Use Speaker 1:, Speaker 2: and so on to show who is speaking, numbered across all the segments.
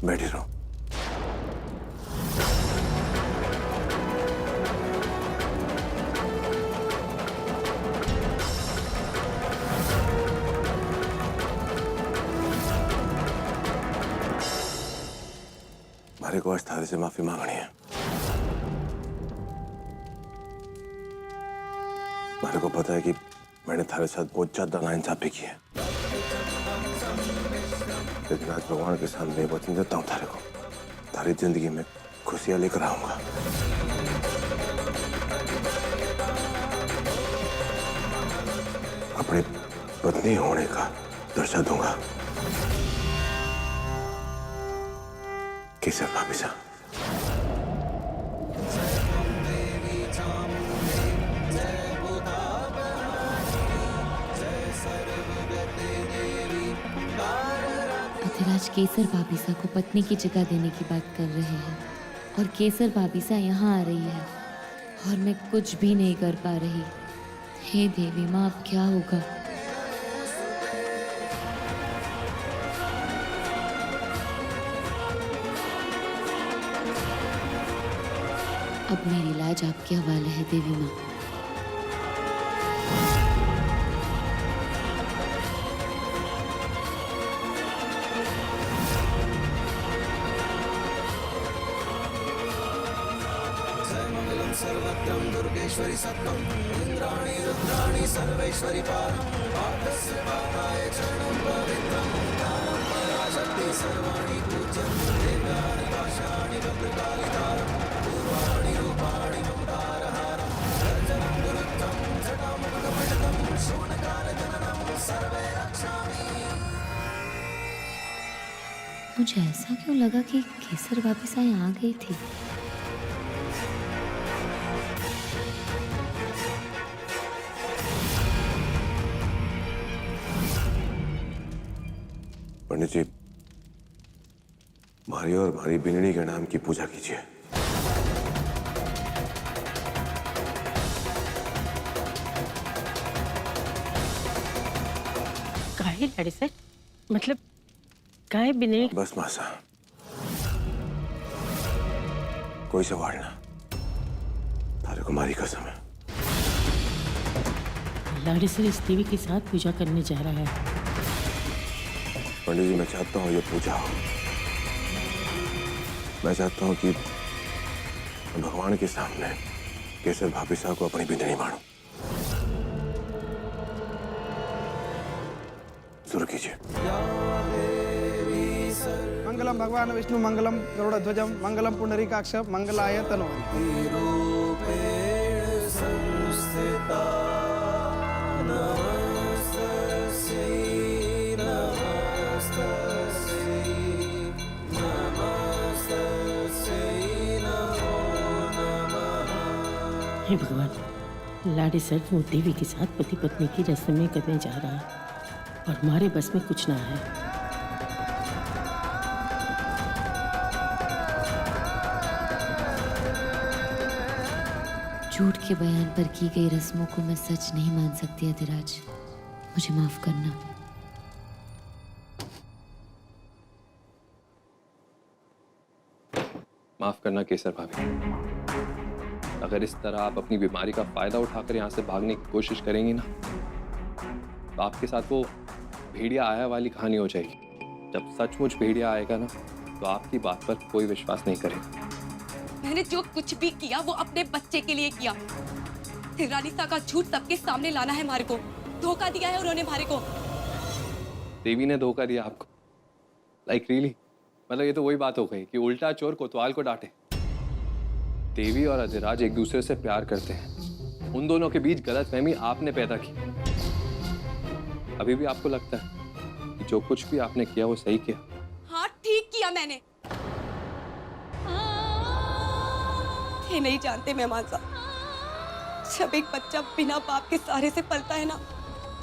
Speaker 1: बैठे रहो। मेरे को आज थारे से माफी मांगनी है। मेरे को पता है कि मैंने थारे साथ बहुत ज्यादा नाइंसाफी की है, लेकिन आज भगवान के सामने वचन देता हूँ थारे को, थारी जिंदगी में खुशियां लेकर आऊंगा। अपनी पत्नी होने का दर्शा दूंगा। केसर भाभी साहब,
Speaker 2: अधिराज केसर भाभीसा को पत्नी की जगह देने की बात कर रहे हैं और केसर भाभीसा यहाँ आ रही है और मैं कुछ भी नहीं कर पा रही। हे देवी माँ, अब क्या होगा? अब मेरी लाज आपके हवाले है देवी माँ।
Speaker 3: सर्वत्रं दुर्गेश्वरी सत्त्वं इंद्राणी रुद्राणी सर्वेश्वरी पारं पादस्य पादाय चरणं पवित्रं नामं पराशक्ति सर्वाणि पूज्यं देव्यानि भाषाणि भद्रकालितारं पूर्वाणि रूपाणि ममतारहारं गर्जनं गुरुत्वं जटामुखकमण्डलं शूनकालजननं सर्वे रक्षामि।
Speaker 2: मुझे ऐसा क्यों लगा कि केसर भाभीसा यहाँ आ गई थी?
Speaker 1: पंडित जी, मारी और मारी बिनड़ी के नाम की पूजा कीजिए।
Speaker 4: काहे लाड़ी सर? मतलब काहे बिने?
Speaker 1: बस मासा, कोई सवाल ना, थारे को मारी कसम है।
Speaker 4: लाड़ी सर इस देवी के साथ पूजा करने जा रहा है।
Speaker 1: पंडित जी, मैं चाहता हूँ ये पूजा हो। मैं चाहता हूँ कि भगवान के सामने केसर भाभी साहब को अपनी बिंदनी मानूं। शुरू कीजिए।
Speaker 5: मंगलम भगवान विष्णु मंगलम गरुड़ध्वजम मंगलम पुंडरीकाक्ष मंगलाय
Speaker 4: हे भगवान, लाड़ी सर वो देवी के साथ पति पत्नी की रस्में करने जा रहा है और हमारे बस में कुछ ना है।
Speaker 2: झूठ के बयान पर की गई रस्मों को मैं सच नहीं मान सकती अधिराज, मुझे माफ करना।
Speaker 6: माफ करना केसर भाभी, अगर इस तरह आप अपनी बीमारी का फायदा उठाकर यहाँ से भागने की कोशिश करेंगी ना, तो आपके साथ वो भेड़िया आया वाली कहानी हो जाएगी। जब सचमुच भेड़िया आएगा ना, तो आपकी बात पर कोई विश्वास नहीं करेगा।
Speaker 7: मैंने जो कुछ भी किया वो अपने बच्चे के लिए किया। रानीसा का झूठ सबके सामने लाना है हमारे को। धोखा दिया है उन्होंने हमारे को।
Speaker 6: देवी ने धोखा दिया आपको? Like really? मतलब ये तो वही बात हो गई कि उल्टा चोर कोतवाल को डांटे। देवी और अधिराज एक दूसरे से प्यार करते हैं। उन दोनों के बीच गलतफहमी आपने पैदा की। अभी भी आपको लगता है कि जो कुछ भी आपने किया वो सही किया?
Speaker 7: हाँ, ठीक किया मैंने। ये नहीं जानते मेहमान साहब, जब एक बच्चा बिना बाप के सहारे से पलता है ना,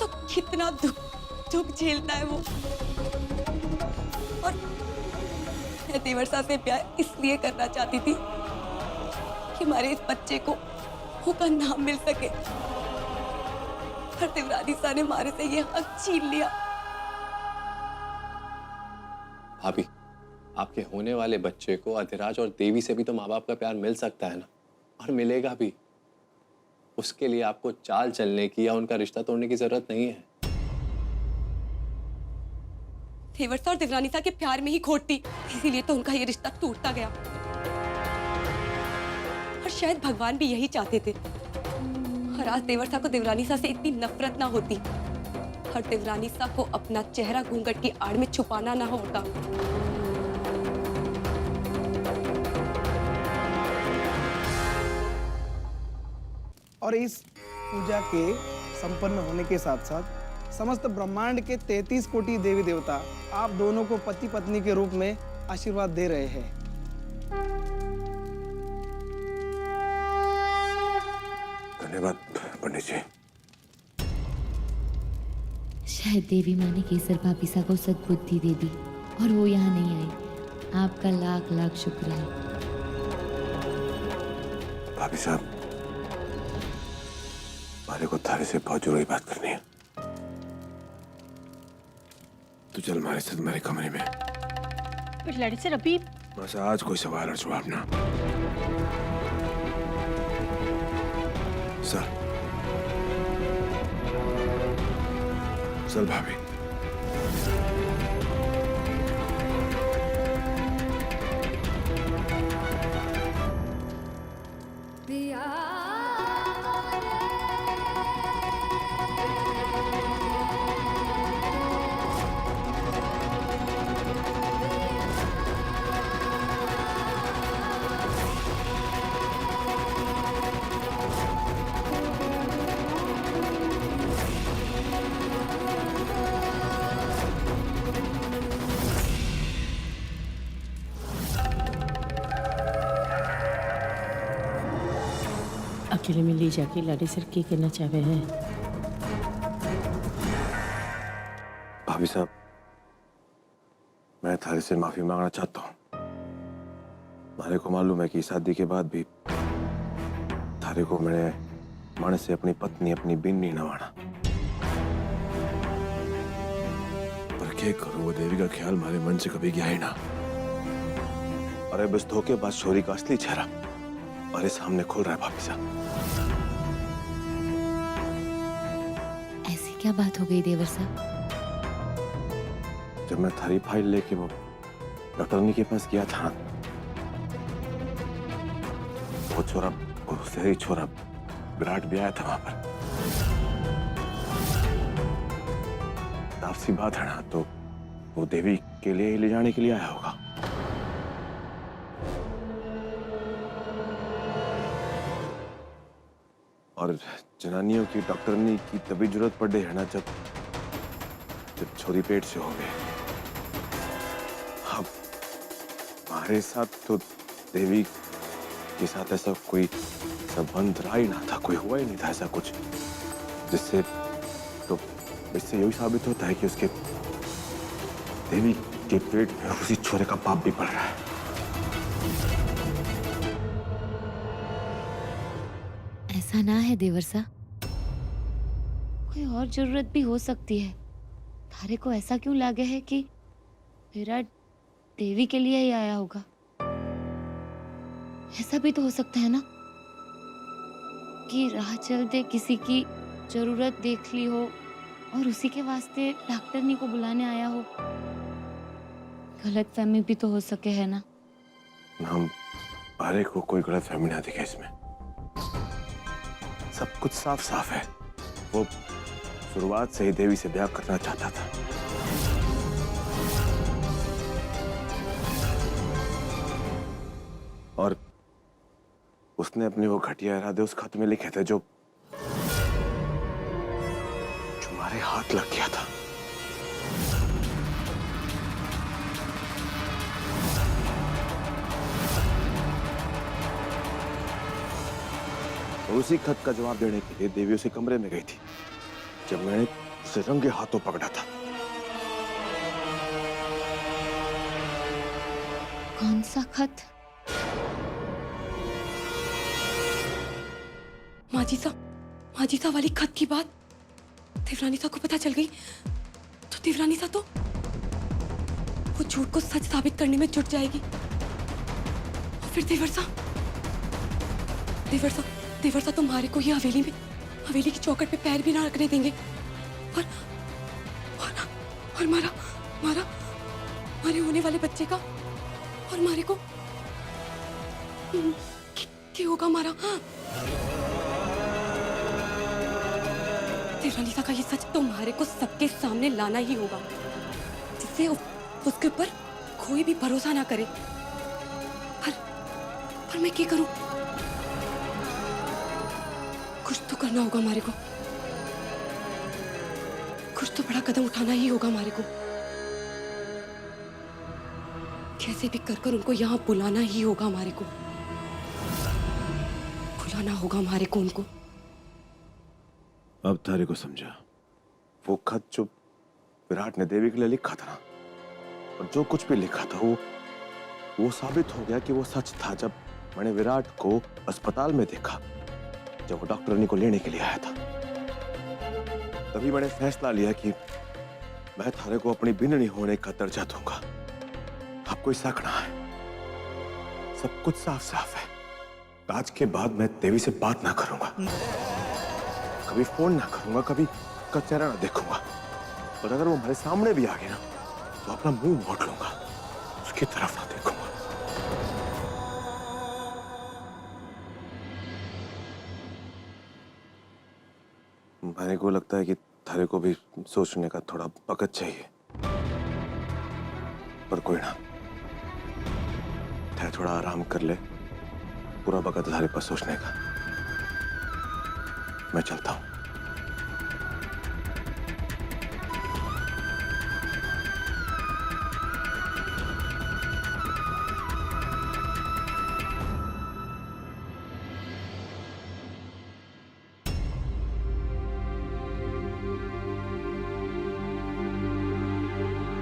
Speaker 7: तो कितना दुख झेलता है वो। और मैं देवर साहब से प्यार इसलिए करना चाहती थी कि हमारे इस बच्चे को उसका नाम मिल सके, पर देवरानीसा ने हमारे से ये हक छीन लिया।
Speaker 6: भाभी, आपके होने वाले बच्चे को अधिराज और देवी से भी तो माँ बाप का प्यार मिल सकता है ना, और मिलेगा भी। उसके लिए आपको चाल चलने की या उनका रिश्ता तोड़ने की जरूरत नहीं है।
Speaker 7: देवर्षा और देवरानिसा के प्यार में ही खोट थी, इसीलिए तो उनका ये रिश्ता टूटता गया। और शायद भगवान भी यही चाहते थे। और आज देवर्षा को देवरानिसा से इतनी नफरत ना होती, और देवरानिसा को अपना चेहरा घूंघट की आड़ में छुपाना ना होता।
Speaker 5: और इस पूजा के संपन्न होने के साथ साथ समस्त ब्रह्मांड के 33 कोटि देवी देवता आप दोनों को पति पत्नी के रूप में आशीर्वाद दे रहे हैं।
Speaker 1: धन्यवाद पंडित जी।
Speaker 2: शायद देवी माँ ने केसर भाभीसा को सद्बुद्धि दे दी और वो यहाँ नहीं आई। आपका लाख लाख शुक्र है।
Speaker 1: भाभी साहब, हमारे को थारे से बहुत जरूरी बात करनी है। तू चल हमारे साथ हमारे कमरे में।
Speaker 4: पर लाड़ी सर अभी
Speaker 1: बस आज कोई सवाल और जवाब ना। सर चल भाभी।
Speaker 4: अकेले में ले जाके लाड़ी सर क्या करना चाहे हैं?
Speaker 1: भाभी साहब, मैं थारे से माफी मांगना चाहता हूँ। मारे को मालूम है कि शादी के बाद भी थारे को मैंने मन से अपनी पत्नी अपनी बिन्नी न माना, पर क्या करूं, वो देवी का ख्याल हमारे मन से कभी गया ही ना। अरे बस धोखेबाज छोरी का असली चेहरा हमारे सामने खुल रहा है भाभी साहब।
Speaker 2: ऐसी क्या बात हो गई देवर साहब?
Speaker 1: जब मैं थारी फाइल लेके वो डॉक्टरनी के पास गया था, वो छोरा, वो सही छोरा विराट भी आया था वहां पर। साफ सी बात है ना, तो वो देवी के लिए ही ले जाने के लिए आया होगा। और जनानियों की डॉक्टरनी की तभी जरूरत पड़े है ना जब छोरी पेट से हो गए। अब हमारे साथ तो देवी के साथ ऐसा कोई संबंध रहा ही ना था, कोई हुआ ही नहीं था ऐसा कुछ, जिससे तो इससे यही साबित होता है कि उसके देवी के पेट में उसी छोरे का पाप भी पड़ रहा है।
Speaker 2: ऐसा ना है देवर साहब, कोई और जरूरत भी हो सकती है। थारे को ऐसा क्यों लगे है कि विराट देवी के लिए ही आया होगा? ऐसा भी तो हो सकता है ना कि राह चलते किसी की जरूरत देख ली हो और उसी के वास्ते डॉक्टरनी को बुलाने आया हो। गलतफहमी भी तो हो सके, है ना?
Speaker 1: हम हरे को कोई गलतफहमी ना दिखे इसमें, सब कुछ साफ साफ है। वो शुरुआत से ही देवी से ब्याह करना चाहता था। और उसने अपने वो घटिया इरादे उस खत में लिखे थे जो हमारे हाथ लग गया था। और उसी खत का जवाब देने के लिए देवी उसी कमरे में गई थी जब मैंने उसे रंगे हाथों पकड़ा था।
Speaker 2: कौन सा खत?
Speaker 7: माजीसा वाली खत की बात देवरानिसा को पता चल गई तो देवरानिसा तो वो झूठ को सच साबित करने में जुट जाएगी। और फिर देवर सा तुम्हारे को ही हवेली की चौखट पे पैर भी ना रखने देंगे। और मारे होने वाले बच्चे का और मारे को क्या होगा हमारा? देवरानीसा का ये सच तुम्हारे को सबके सामने लाना ही होगा, जिससे उसके ऊपर कोई भी भरोसा ना करे। पर मैं क्या करूं? कुछ तो करना होगा हमारे को, कुछ तो बड़ा कदम उठाना ही होगा हमारे को। कैसे भी कर उनको यहाँ बुलाना ही होगा हमारे को, बुलाना होगा हमारे को उनको।
Speaker 1: अब तारे को समझा। वो खत जो विराट ने देवी के लिए लिखा था ना, और जो कुछ भी लिखा था वो साबित हो गया कि वो सच था। जब मैंने विराट को अस्पताल में देखा, जब वो डॉक्टरनी को लेने के लिए आया था, तभी मैंने फैसला लिया कि मैं थारे को अपनी बिननी होने का दर्जा दूंगा। अब कोई शक ना है, सब कुछ साफ साफ है। आज के बाद मैं देवी से बात ना करूंगा, कभी फोन ना करूंगा, कभी उसका चेहरा ना देखूंगा। और अगर वो हमारे सामने भी आ गया ना, तो अपना मुंह मोड़ लूंगा, उसकी तरफ ना देखूंगा। मैंने को लगता है कि थारे को भी सोचने का थोड़ा वक्त चाहिए, पर कोई ना, थारे थोड़ा आराम कर ले। पूरा वक्त थारे पास सोचने का। मैं चलता हूं।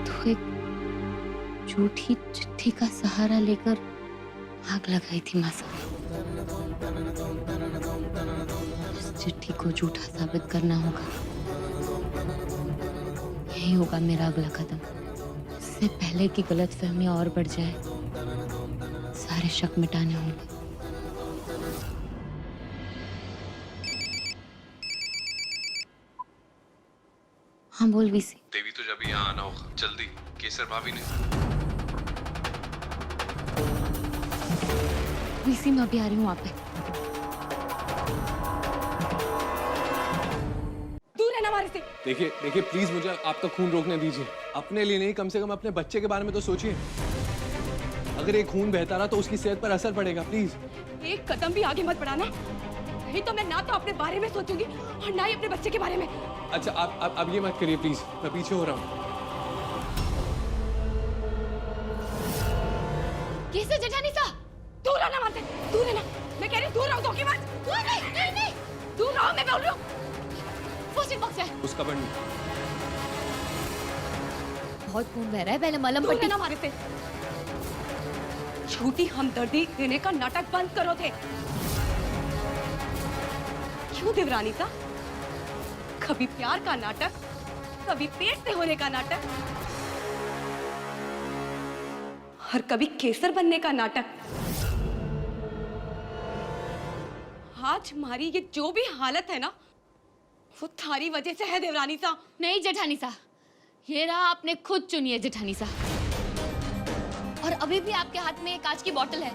Speaker 2: तो एक झूठी चिट्ठी का सहारा लेकर आग लगाई थी मासा। इस चिट्ठी को झूठा साबित करना होगा, यही होगा मेरा अगला कदम। इससे पहले कि गलतफहमी और बढ़ जाए, सारे शक मिटाने होंगे। हाँ बोल वीसी।
Speaker 6: देवी तो जब यहाँ आना होगा जल्दी, केसर भाभी ने।
Speaker 2: वीसी मैं अभी आ रही हूँ वहाँ पे।
Speaker 7: दूर रहना हमारे से।
Speaker 6: देखिए प्लीज मुझे आपका खून रोकने दीजिए। अपने लिए नहीं, कम से कम अपने बच्चे के बारे में तो सोचिए। अगर एक खून बहता रहा तो उसकी सेहत पर असर पड़ेगा। प्लीज
Speaker 7: एक कदम भी आगे मत बढ़ाना, नहीं तो मैं ना तो अपने बारे में सोचूंगी और ना ही अपने बच्चे के बारे में।
Speaker 6: अच्छा आप ये मत करिए प्लीज, मैं पीछे हो रहा हूँ।
Speaker 2: कैसे जेठानीसा?
Speaker 7: दूर रहना मत, दूर रहना। मैं कह रही हूँ दूर रहो, धोखे मत। नहीं, दूर रहो, मैं बोल रही हूँ।
Speaker 2: फर्स्ट बॉक्स है।
Speaker 6: उसका बंद।
Speaker 2: बहुत खून बह रहा है, पहले मलहम
Speaker 7: दूर
Speaker 2: पट्टी।
Speaker 7: रहना हमारे से। झूठी हमदर्दी देने का नाटक बंद करो थे। क्यों देवरानीसा? कभी प्यार का नाटक, कभी पेट से होने का नाटक, और कभी केसर बनने का नाटक। आज हमारी ये जो भी हालत है ना, वो थारी वजह से है देवरानीसा।
Speaker 2: नहीं जेठानीसा, ये रहा आपने खुद चुनी है जेठानीसा। और अभी भी आपके हाथ में एक कांच की बोतल है।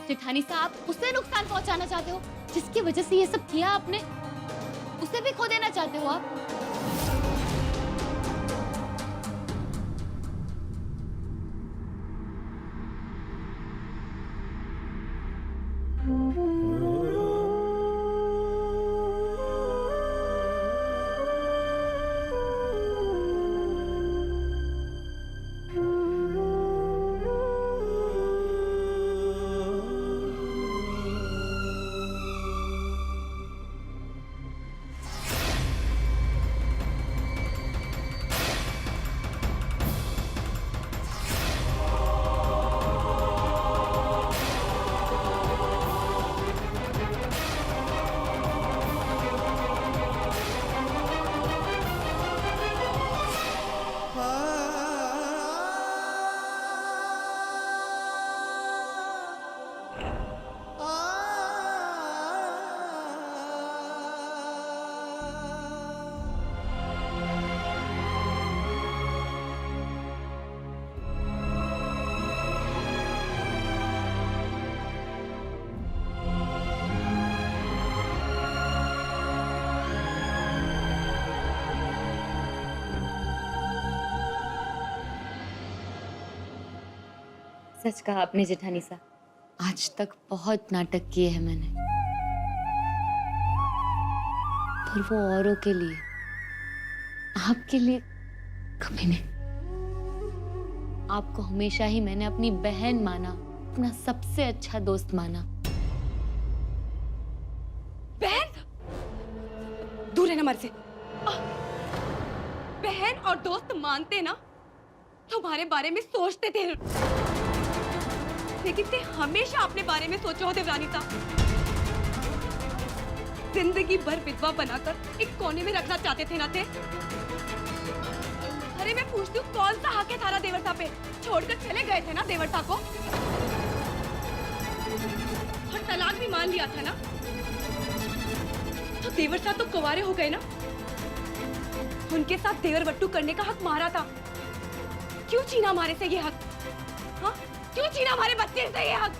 Speaker 2: जेठानीसा, आप उसे नुकसान पहुंचाना चाहते हो जिसकी वजह से ये सब किया आपने? उसे भी खो देना चाहते हो आप? सच कहा आपने जेठानी सा, आज तक बहुत नाटक किए हैं मैंने, पर वो औरों के लिए, आपके लिए कभी नहीं। आपको हमेशा ही मैंने अपनी बहन माना, अपना सबसे अच्छा दोस्त माना।
Speaker 7: बहन, दूर रहना हमारे से। बहन और दोस्त मानते ना, तुम्हारे बारे में सोचते थे, लेकिन थे हमेशा अपने बारे में सोचो देवरानी सा। जिंदगी भर विधवा बनाकर एक कोने में रखना चाहते थे ना थे। अरे मैं पूछती हूँ, कौन सा हक है थारा देवरता पे? छोड़कर चले गए थे ना देवरता को, और तलाक भी मान लिया था ना, तो देवरता तो कुंवारे हो गए ना। उनके साथ देवर बट्टू करने का हक मारा था, क्यों छीना हमारे से ये हक? हाँ, क्यों छीना हमारे बच्चे से ये हक?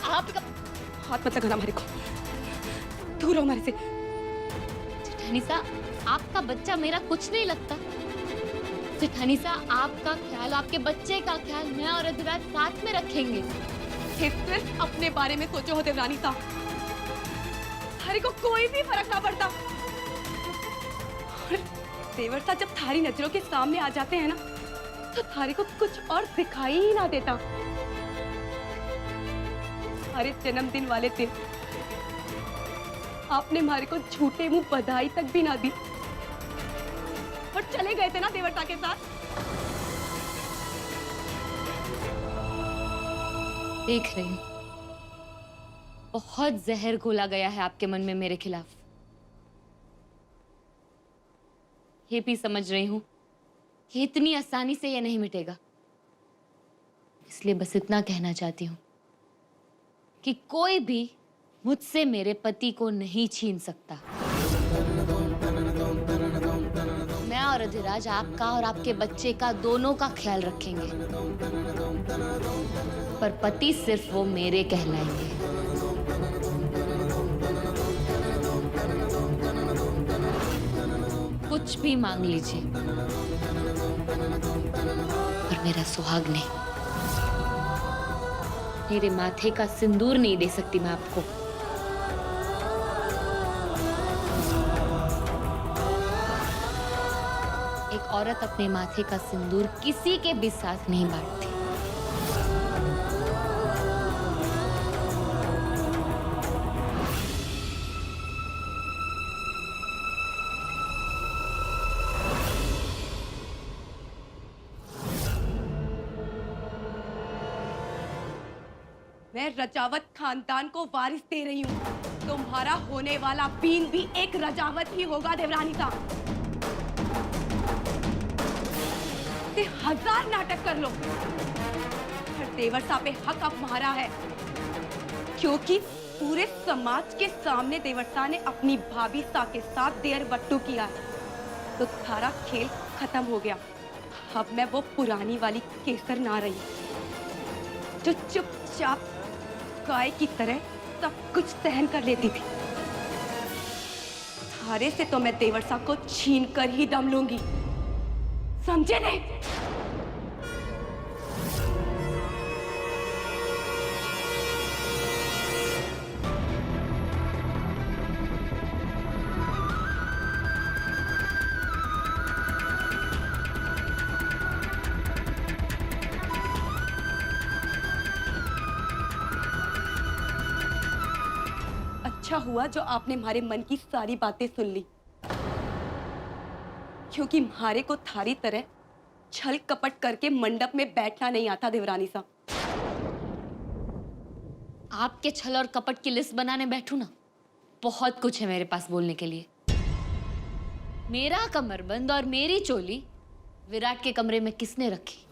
Speaker 7: आपका हाथ मत लगाना हमारे को, दूर रहो हमारे से।
Speaker 2: जेठानी सा, आपका बच्चा मेरा कुछ नहीं लगता। जेठानी सा, आपका ख्याल, आपके बच्चे का ख्याल मैं और अधिराज साथ में रखेंगे।
Speaker 7: सिर्फ अपने बारे में सोचो हो देवरानी सा, थारी को कोई भी फर्क ना पड़ता। और देवर सा जब थारी नजरों के सामने आ जाते हैं ना, तो थारी को कुछ और दिखाई ही ना देता। हमारे जन्मदिन वाले दिन आपने हमारे को झूठे मुंह बधाई तक भी ना दी, और चले गए थे ना देवरता के साथ।
Speaker 2: देख रही हूँ, बहुत जहर घोला गया है आपके मन में मेरे खिलाफ। ये भी समझ रही हूँ कि इतनी आसानी से ये नहीं मिटेगा। इसलिए बस इतना कहना चाहती हूँ कि कोई भी मुझसे मेरे पति को नहीं छीन सकता। मैं और अधिराज आपका और आपके बच्चे का, दोनों का ख्याल रखेंगे, पर पति सिर्फ वो मेरे कहलाएंगे। कुछ भी मांग लीजिए, पर मेरा सुहाग नहीं, मेरे माथे का सिंदूर नहीं दे सकती मैं आपको। एक औरत अपने माथे का सिंदूर किसी के भी साथ नहीं बांटती।
Speaker 7: मैं रजावत खानदान को वारिस दे रही हूँ। तुम्हारा होने वाला बीन भी एक रजावत ही होगा देवरानी सा। ते 1000 नाटक कर लो, पर देवर सा पे हक अब हमारा है, क्योंकि पूरे समाज के सामने देवर सा ने अपनी भाभी सा के साथ देर बट्टू किया है, तो सारा खेल खत्म हो गया। अब मैं वो पुरानी वाली केसर ना रही, जो चुपचाप गाय की तरह सब कुछ सहन कर लेती थी। थारे से तो मैं देवरसा को छीन कर ही दम लूंगी, समझे नहीं? अच्छा हुआ जो आपने हमारे मन की सारी बातें सुन ली, क्योंकि हमारे को थारी तरह छल कपट करके मंडप में बैठना नहीं आता देवरानी सा।
Speaker 2: आपके छल और कपट की लिस्ट बनाने बैठू ना, बहुत कुछ है मेरे पास बोलने के लिए। मेरा कमरबंद और मेरी चोली विराट के कमरे में किसने रखी?